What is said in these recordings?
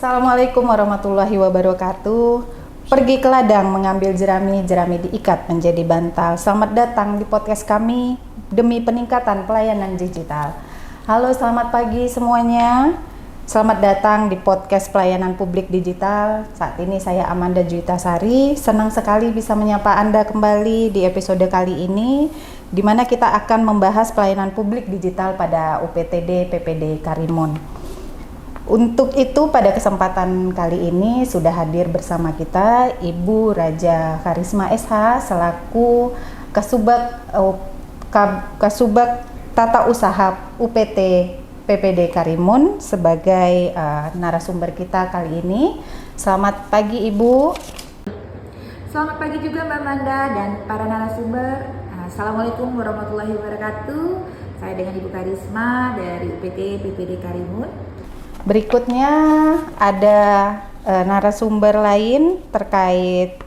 Assalamualaikum warahmatullahi wabarakatuh. Pergi ke ladang mengambil jerami, jerami diikat menjadi bantal. Selamat datang di podcast kami demi peningkatan pelayanan digital. Halo, selamat pagi semuanya. Selamat datang di podcast pelayanan publik digital. Saat ini saya Amanda Juitasari. Senang sekali bisa menyapa Anda kembali di episode kali ini, di mana kita akan membahas pelayanan publik digital pada UPTD PPD Karimun. Untuk itu pada kesempatan kali ini sudah hadir bersama kita Ibu Raja Karisma SH selaku Kasubag Tata Usaha UPT PPD Karimun sebagai narasumber kita kali ini. Selamat pagi Ibu. Selamat pagi juga Mbak Manda dan para narasumber. Assalamualaikum warahmatullahi wabarakatuh. Saya dengan Ibu Karisma dari UPT PPD Karimun. Berikutnya ada narasumber lain terkait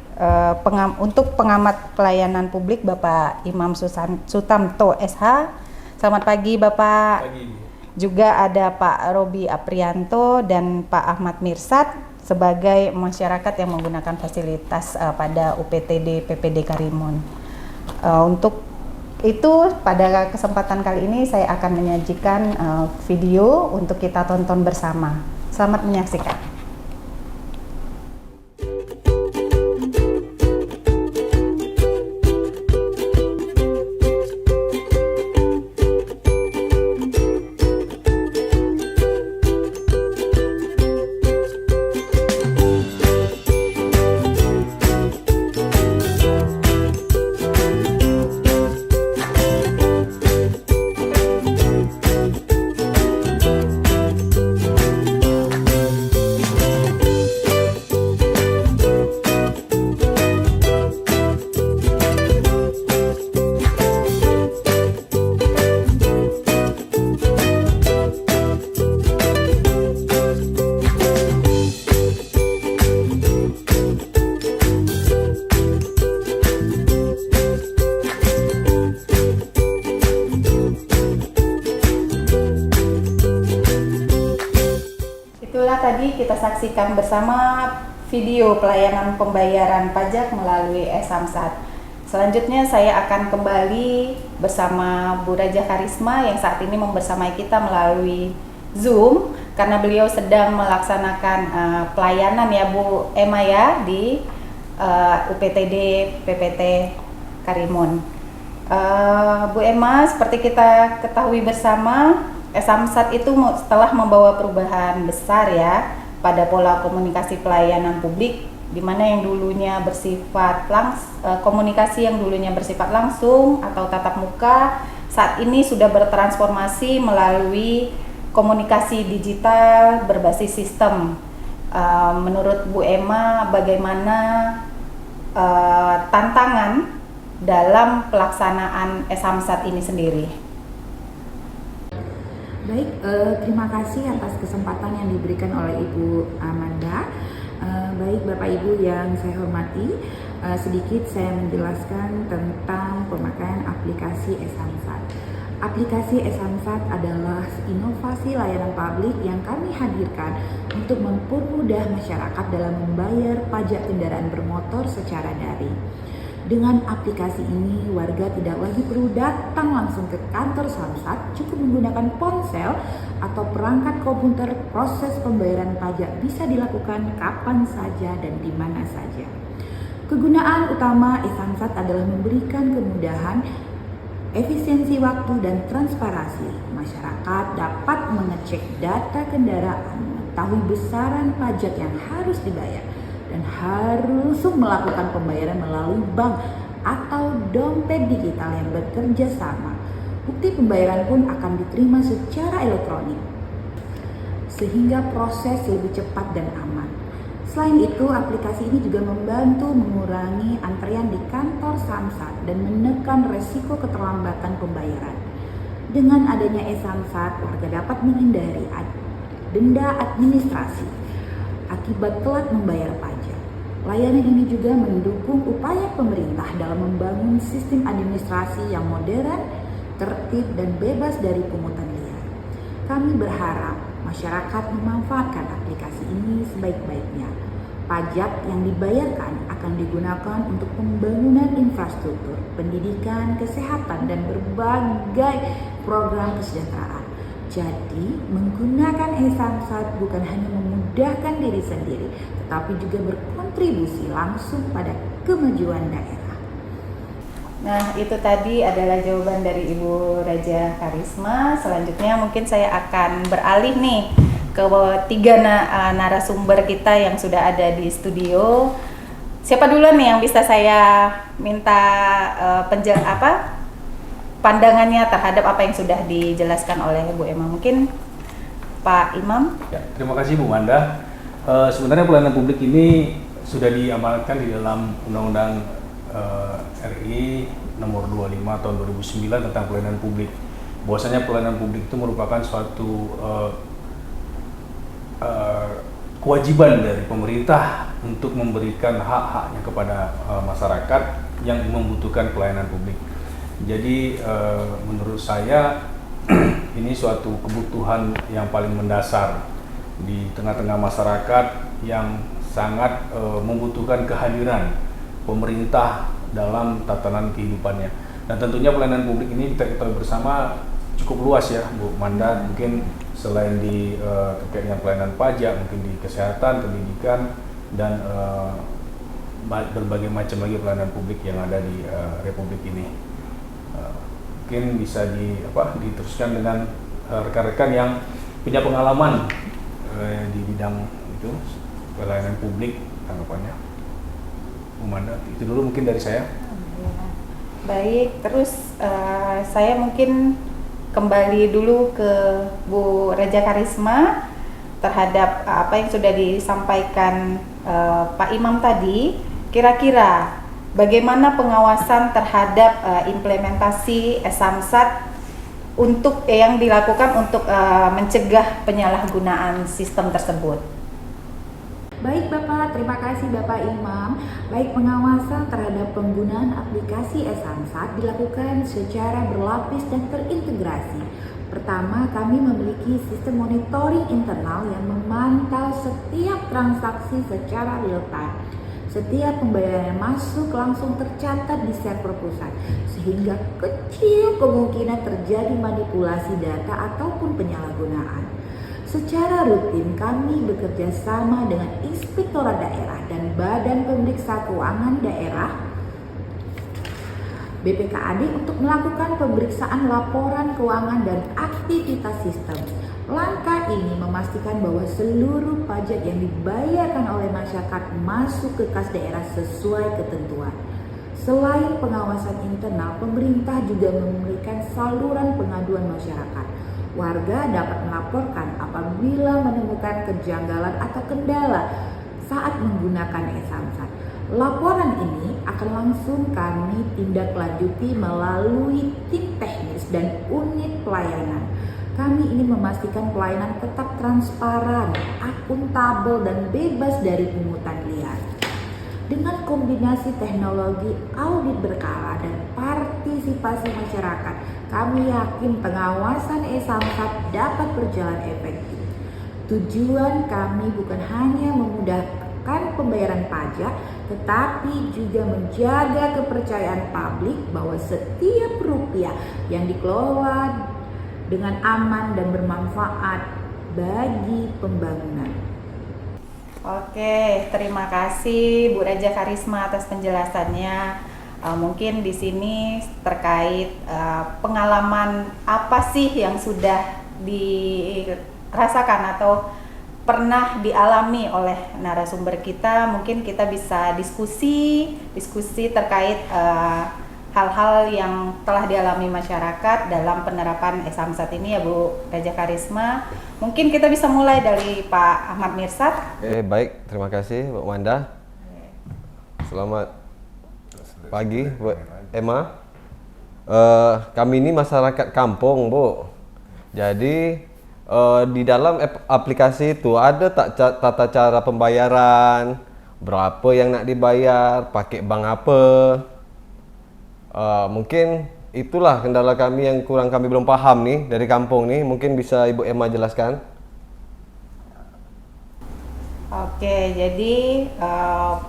untuk pengamat pelayanan publik Bapak Imam Sutamto SH. Selamat pagi Bapak. Pagi. Juga ada Pak Robi Aprianto dan Pak Ahmad Mirsad sebagai masyarakat yang menggunakan fasilitas pada UPTD PPD Karimun. Untuk itu pada kesempatan kali ini saya akan menyajikan video untuk kita tonton bersama. Selamat menyaksikan. Itulah tadi kita saksikan bersama video pelayanan pembayaran pajak melalui e-Samsat. Selanjutnya saya akan kembali bersama Bu Raja Karisma yang saat ini membersamai kita melalui Zoom karena beliau sedang melaksanakan pelayanan ya Bu Emma ya di UPTD PPT Karimun. Bu Emma, seperti kita ketahui bersama, e-Samsat itu setelah membawa perubahan besar ya pada pola komunikasi pelayanan publik, di mana yang dulunya bersifat komunikasi yang dulunya bersifat langsung atau tatap muka, saat ini sudah bertransformasi melalui komunikasi digital berbasis sistem. Menurut Bu Emma, bagaimana tantangan dalam pelaksanaan e-Samsat ini sendiri? Baik, terima kasih atas kesempatan yang diberikan oleh Ibu Amanda. Baik Bapak Ibu yang saya hormati, sedikit saya menjelaskan tentang pemakaian aplikasi e-Samsat. Aplikasi e-Samsat adalah inovasi layanan publik yang kami hadirkan untuk mempermudah masyarakat dalam membayar pajak kendaraan bermotor secara daring. Dengan aplikasi ini, warga tidak lagi perlu datang langsung ke kantor Samsat, cukup menggunakan ponsel atau perangkat komputer. Proses pembayaran pajak bisa dilakukan kapan saja dan di mana saja. Kegunaan utama e-Samsat adalah memberikan kemudahan, efisiensi waktu, dan transparansi. Masyarakat dapat mengecek data kendaraan, mengetahui besaran pajak yang harus dibayar, dan harus melakukan pembayaran melalui bank atau dompet digital yang bekerja sama. Bukti pembayaran pun akan diterima secara elektronik, sehingga proses lebih cepat dan aman. Selain itu, aplikasi ini juga membantu mengurangi antrean di kantor Samsat dan menekan resiko keterlambatan pembayaran. Dengan adanya e-Samsat, warga dapat menghindari denda administrasi akibat telat membayar pajak. Layanan ini juga mendukung upaya pemerintah dalam membangun sistem administrasi yang modern, tertib, dan bebas dari pungutan liar. Kami berharap Masyarakat memanfaatkan aplikasi ini sebaik-baiknya. Pajak yang dibayarkan akan digunakan untuk pembangunan infrastruktur, pendidikan, kesehatan, dan berbagai program kesejahteraan. Jadi, menggunakan e-Samsat bukan hanya memudahkan diri sendiri, tetapi juga berkontribusi langsung pada kemajuan daerah. Nah, itu tadi adalah jawaban dari Ibu Raja Karisma. Selanjutnya mungkin saya akan beralih nih ke tiga narasumber kita yang sudah ada di studio. Siapa dulu nih yang bisa saya minta pandangannya terhadap apa yang sudah dijelaskan oleh Bu Emma? Mungkin Pak Imam. Ya, terima kasih Bu Wanda. Sebenarnya pelayanan publik ini sudah diamanatkan di dalam Undang-Undang RI nomor 25 tahun 2009 tentang pelayanan publik. Bahwasanya pelayanan publik itu merupakan suatu kewajiban dari pemerintah untuk memberikan hak-haknya kepada masyarakat yang membutuhkan pelayanan publik. Jadi menurut saya ini suatu kebutuhan yang paling mendasar di tengah-tengah masyarakat yang sangat membutuhkan kehadiran pemerintah dalam tatanan kehidupannya. Dan tentunya pelayanan publik ini kita ketahui bersama cukup luas ya Bu Manda, mungkin selain di terkait dengan pelayanan pajak, mungkin di kesehatan, pendidikan, dan berbagai macam lagi pelayanan publik yang ada di Republik ini. Mungkin bisa diteruskan dengan rekan-rekan yang punya pengalaman di bidang itu pelayanan publik, tanggapannya Bu Manda. Itu dulu mungkin dari saya. Baik, terus saya mungkin kembali dulu ke Bu Raja Karisma terhadap apa yang sudah disampaikan Pak Imam tadi. Kira-kira bagaimana pengawasan terhadap implementasi e-Samsat untuk yang dilakukan untuk mencegah penyalahgunaan sistem tersebut? Baik Bapak, terima kasih Bapak Imam. Baik, pengawasan terhadap penggunaan aplikasi e-Samsat dilakukan secara berlapis dan terintegrasi. Pertama, kami memiliki sistem monitoring internal yang memantau setiap transaksi secara real time. Setiap pembayaran yang masuk langsung tercatat di server pusat, sehingga kecil kemungkinan terjadi manipulasi data ataupun penyalahgunaan. Secara rutin kami bekerja sama dengan Inspektorat Daerah dan Badan Pemeriksa Keuangan Daerah BPKAD untuk melakukan pemeriksaan laporan keuangan dan aktivitas sistem. Langkah ini memastikan bahwa seluruh pajak yang dibayarkan oleh masyarakat masuk ke kas daerah sesuai ketentuan. Selain pengawasan internal, pemerintah juga memberikan saluran pengaduan masyarakat. Warga dapat melaporkan apabila menemukan kejanggalan atau kendala saat menggunakan e-Samsat. Laporan ini akan langsung kami tindak lanjuti melalui tim teknis dan unit pelayanan. Kami ingin memastikan pelayanan tetap transparan, akuntabel, dan bebas dari pungutan liar. Dengan kombinasi teknologi audit berkala dan partisipasi masyarakat, kami yakin pengawasan e-Samsat dapat berjalan efektif. Tujuan kami bukan hanya memudahkan pembayaran pajak, tetapi juga menjaga kepercayaan publik bahwa setiap rupiah yang dikelola dengan aman dan bermanfaat bagi pembangunan. Oke, terima kasih Bu Raja Karisma atas penjelasannya. Mungkin di sini terkait pengalaman apa sih yang sudah dirasakan atau pernah dialami oleh narasumber kita. Mungkin kita bisa diskusi terkait hal-hal yang telah dialami masyarakat dalam penerapan e-Samsat ini ya Bu Raja Karisma. Mungkin kita bisa mulai dari Pak Ahmad Mirsad. Baik, terima kasih Bu Wanda. Selamat pagi Bu Emma. Kami ini masyarakat kampung Bu. Jadi di dalam aplikasi itu ada tak tata cara pembayaran, berapa yang nak dibayar, pakai bank apa. Mungkin itulah kendala kami yang kami belum paham nih dari kampung nih. Mungkin bisa Ibu Emma jelaskan. Oke, jadi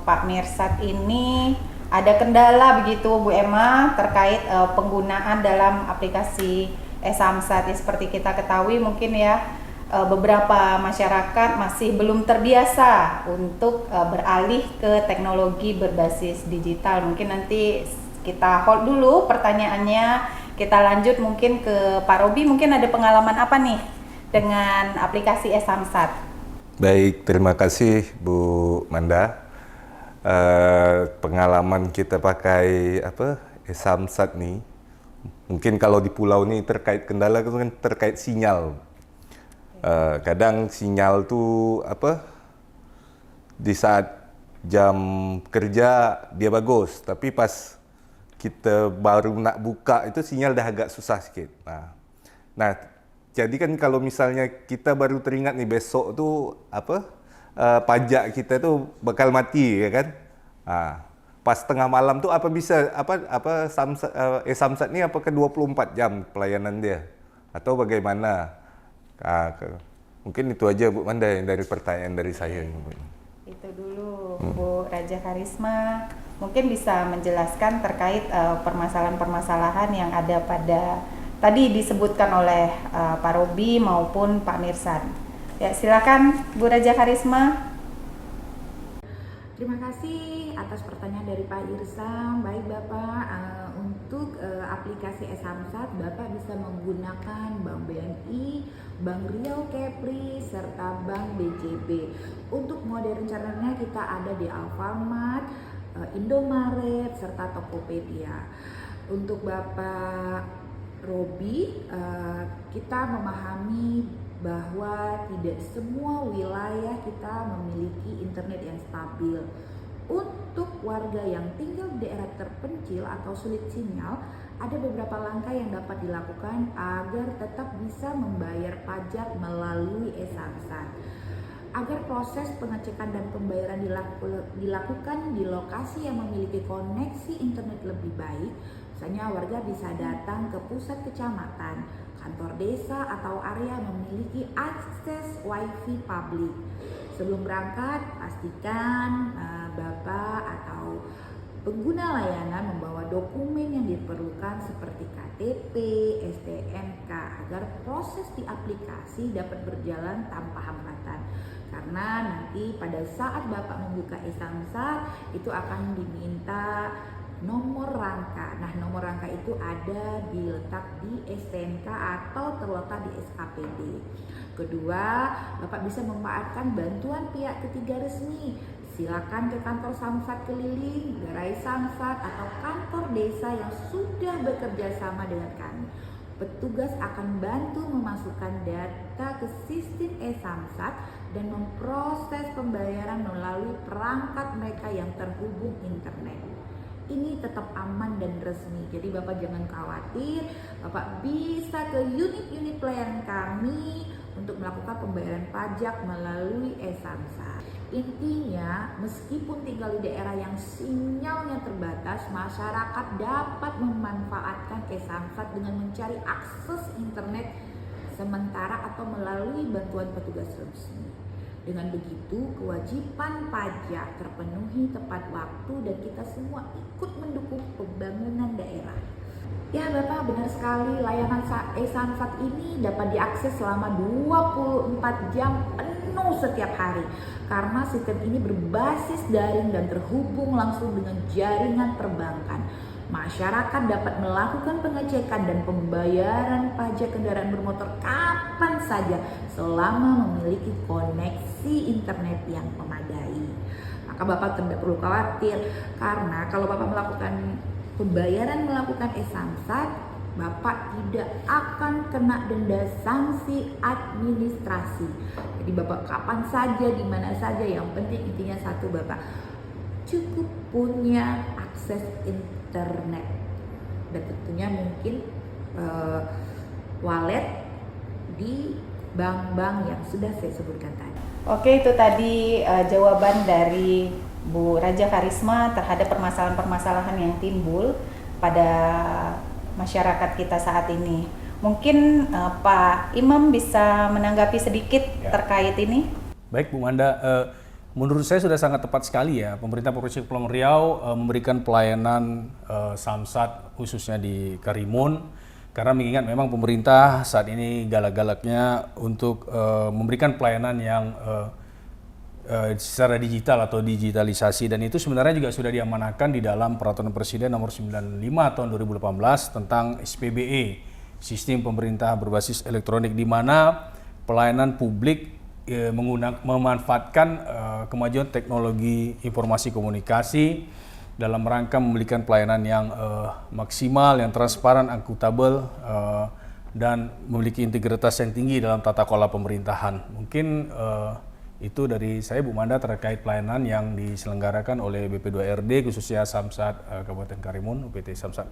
Pak Mirsad ini ada kendala begitu Bu Emma terkait penggunaan dalam aplikasi e-Samsat. Ya, seperti kita ketahui mungkin ya beberapa masyarakat masih belum terbiasa untuk beralih ke teknologi berbasis digital. Mungkin nanti kita hold dulu pertanyaannya, kita lanjut mungkin ke Pak Robi. Mungkin ada pengalaman apa nih dengan aplikasi e-Samsat? Baik, terima kasih Bu Manda. Pengalaman kita pakai e-Samsat nih, mungkin kalau di pulau ini terkait kendala itu kan terkait sinyal. Kadang sinyal tuh di saat jam kerja dia bagus, tapi pas kita baru nak buka itu sinyal dah agak susah sikit. Nah, jadi kan kalau misalnya kita baru teringat nih besok tuh pajak kita tuh bakal mati ya kan. Pas tengah malam tuh Samsat ini apakah 24 jam pelayanan dia atau bagaimana? Mungkin itu aja Bu Manda yang dari pertanyaan dari saya. Itu dulu Bu Raja Karisma, mungkin bisa menjelaskan terkait permasalahan-permasalahan yang ada pada tadi disebutkan oleh Pak Robi maupun Pak Mirsad. Ya, silakan Bu Raja Karisma. Terima kasih atas pertanyaan dari Pak Irsam. Baik Bapak, untuk aplikasi e-Samsat Bapak bisa menggunakan Bank BNI, Bank Riau Kepri, serta Bank BJB. Untuk mode rencananya kita ada di Alfamart, Indomaret, serta Tokopedia. Untuk Bapak Robi, kita memahami bahwa tidak semua wilayah kita memiliki internet yang stabil. Untuk warga yang tinggal di daerah terpencil atau sulit sinyal, ada beberapa langkah yang dapat dilakukan agar tetap bisa membayar pajak melalui e-Samsat. Agar proses pengecekan dan pembayaran dilakukan di lokasi yang memiliki koneksi internet lebih baik, misalnya warga bisa datang ke pusat kecamatan, kantor desa, atau area yang memiliki akses wifi publik. Sebelum berangkat, pastikan Bapak atau pengguna layanan membawa dokumen yang diperlukan seperti KTP, STNK agar proses di aplikasi dapat berjalan tanpa hambatan. Karena nanti pada saat Bapak membuka e-Samsat itu akan diminta nomor rangka. Nah, nomor rangka itu ada diletak di STNK atau terletak di SKPD. Kedua, Bapak bisa memanfaatkan bantuan pihak ketiga resmi. Silakan ke kantor Samsat keliling, gerai Samsat, atau kantor desa yang sudah bekerja sama dengan kami. Petugas akan bantu memasukkan data ke sistem e-Samsat dan memproses pembayaran melalui perangkat mereka yang terhubung internet. Ini tetap aman dan resmi, jadi Bapak jangan khawatir. Bapak bisa ke unit-unit pelayanan kami untuk melakukan pembayaran pajak melalui e-Samsat. Intinya, meskipun tinggal di daerah yang sinyalnya terbatas, masyarakat dapat memanfaatkan e-Samsat dengan mencari akses internet sementara atau melalui bantuan petugas resmi. Dengan begitu, kewajiban pajak terpenuhi tepat waktu dan kita semua ikut mendukung pembangunan daerah. Ya Bapak, benar sekali, layanan e-Samsat ini dapat diakses selama 24 jam penuh setiap hari. Karena sistem ini berbasis daring dan terhubung langsung dengan jaringan perbankan. Masyarakat dapat melakukan pengecekan dan pembayaran pajak kendaraan bermotor kapan saja selama memiliki koneksi internet yang memadai. Maka Bapak tidak perlu khawatir, karena kalau Bapak melakukan pembayaran melakukan e-Samsat, Bapak tidak akan kena denda sanksi administrasi. Jadi Bapak kapan saja, di mana saja, yang penting intinya satu, Bapak cukup punya akses internet dan tentunya mungkin wallet di bank-bank yang sudah saya sebutkan tadi. Oke, itu tadi jawaban dari Bu Raja Karisma terhadap permasalahan-permasalahan yang timbul pada masyarakat kita saat ini. Mungkin Pak Imam bisa menanggapi sedikit terkait ini. Baik Bu Manda, Menurut saya sudah sangat tepat sekali ya, pemerintah Provinsi Kepulauan Riau memberikan pelayanan Samsat khususnya di Karimun, karena mengingat memang pemerintah saat ini galak-galaknya untuk memberikan pelayanan yang secara digital atau digitalisasi, dan itu sebenarnya juga sudah diamanahkan di dalam Peraturan Presiden Nomor 95 Tahun 2018 tentang SPBE, Sistem Pemerintah Berbasis Elektronik, di mana pelayanan publik memanfaatkan kemajuan teknologi informasi komunikasi dalam rangka memberikan pelayanan yang maksimal, yang transparan, akuntabel, dan memiliki integritas yang tinggi dalam tata kelola pemerintahan. Mungkin itu dari saya, Bu Manda, terkait pelayanan yang diselenggarakan oleh BP2RD khususnya Samsat Kabupaten Karimun, UPT Samsat.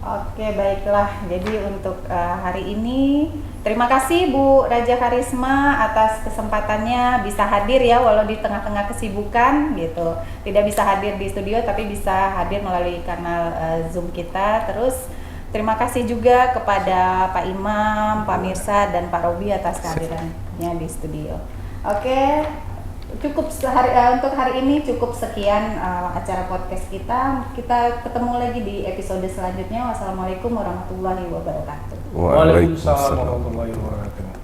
Oke, baiklah. Jadi untuk hari ini terima kasih Bu Raja Karisma atas kesempatannya bisa hadir ya, walau di tengah-tengah kesibukan gitu. Tidak bisa hadir di studio tapi bisa hadir melalui kanal Zoom kita. Terus terima kasih juga kepada Pak Imam, Pak Mirsa, dan Pak Robi atas kehadirannya di studio. Oke, cukup untuk hari ini cukup sekian acara podcast kita. Kita ketemu lagi di episode selanjutnya. Wassalamualaikum warahmatullahi wabarakatuh. Waalaikumsalam warahmatullahi wabarakatuh.